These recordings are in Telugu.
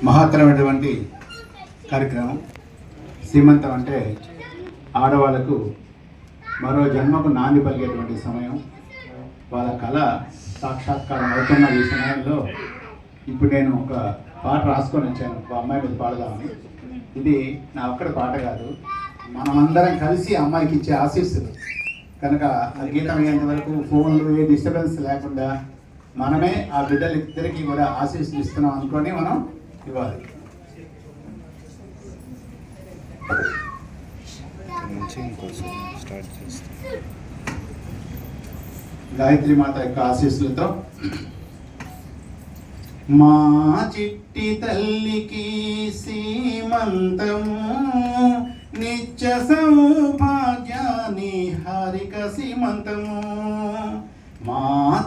మహత్తరమైనటువంటి కార్యక్రమం. సీమంతం అంటే ఆడవాళ్లకు మరో జన్మకు నాంది పలిగేటువంటి సమయం. వాళ్ళ కళ సాక్షాత్కారం అవుతున్న ఈ సమయంలో ఇప్పుడు నేను ఒక పాట రాసుకొని వచ్చాను, ఒక అమ్మాయి మీద పాడదామని. ఇది నా ఒక్కడి పాట కాదు, మనమందరం కలిసి అమ్మాయికి ఇచ్చే ఆశీస్సులు. కనుక ఆ గీతం అయ్యేంత వరకు ఫోన్లు ఏ డిస్టర్బెన్స్ లేకుండా మనమే ఆ బిడ్డలిద్దరికీ కూడా ఆశీస్సులు ఇస్తున్నాం అనుకొని మనం ఇవ్వాలి. గాయత్రి మాత యొక్క ఆశీస్సులతో మా చిట్టి తల్లికి సీమంతము నిత్య సౌభాగ్యాన్ని హారిక సీమంతము. మా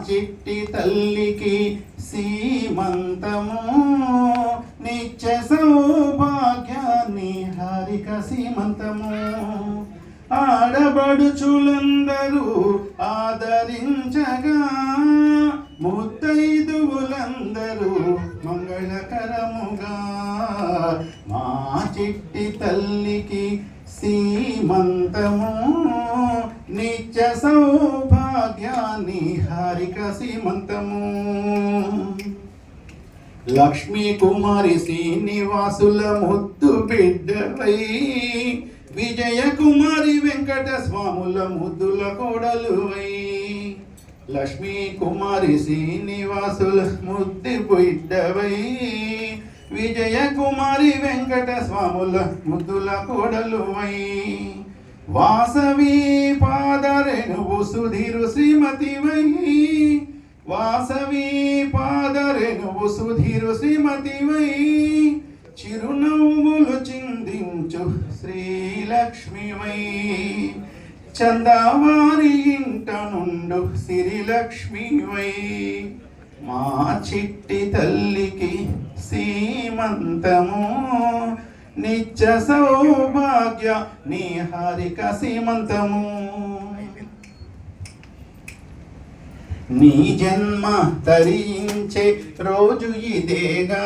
చిట్టి తల్లికి సీమంతము నిత్య సౌభాగ్యాన్ని హారిక సీమంతము. ఆడబడుచులందరూ ఆదరించగా ముత్తైదువులందరూ మంగళకరముగా మా చిట్టి తల్లికి సీమంతము నిత్య సౌభాగ్యాన్ని హారిక సీమంతము. లక్ష్మీ కుమారి శ్రీనివాసుల ముద్దు బిడ్డవై, విజయ కుమారి వెంకట స్వాముల ముద్దుల కోడలువై. లక్ష్మీ కుమారి శ్రీనివాసుల ముద్దు బిడ్డవై, విజయ కుమారి వెంకట స్వాముల ముద్దుల కోడలువై. వాసవి పాదరేణువు సుధీరు శ్రీమతివై, వాసవి పాదరేణువు సుధీరు శ్రీమతివై. చిరునవ్వులు చిందించు శ్రీలక్ష్మివై, చందావారి ఇంట నుండు సిరిలక్ష్మివై. మా చిట్టి తల్లికి సీమంతము నిత్య సౌభాగ్య నీ హారిక సీమంతము. నీ జన్మ తరించే రోజు ఇదేగా,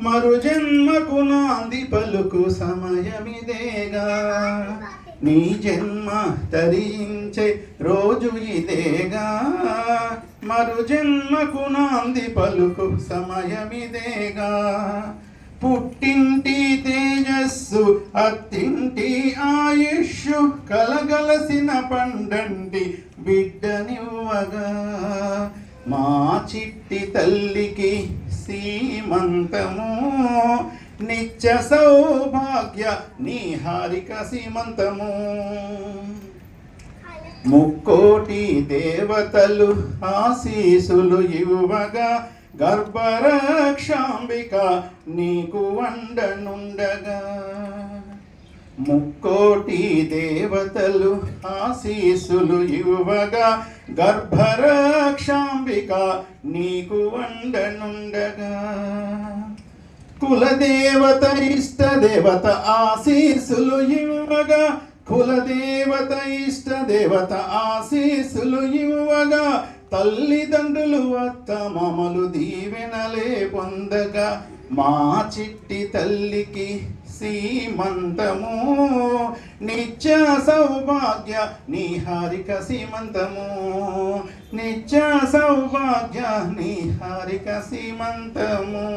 మరు జన్మకు నాంది పలుకు సమయమిదేగా. నీ జన్మ తరించే రోజు ఇదేగా, మరు జన్మకు నాంది పలుకు సమయమిదేగా. పుట్టింటి తేజస్సు అత్తింటి ఆయుష్ కలగలసిన పండంటి బిడ్డనివ్వగా. మా చిట్టి తల్లికి సీమంతము నిత్య సౌభాగ్య నీ హారిక సీమంతము. ముక్కోటి దేవతలు ఆశీసులు ఇవ్వగా, గర్భరక్షాంబిక నీకు వండనుండగా. ముక్కోటి దేవతలు ఆశీసులు ఇవ్వగా, గర్భరక్షాంబిక నీకు వండనుండగా. కులదేవత ఇష్టదేవత ఆశీసులు ఇవ్వగా, కులదేవత ఇష్టదేవత ఆశీసులు ఇవ్వగా. తల్లిదండ్రులు అత్త మామలు దీవెనలే పొందగా. మా చిట్టి తల్లికి సీమంతము నిత్య సౌభాగ్య నీ హారిక సీమంతము. నిత్య సౌభాగ్య నీ హారిక సీమంతము.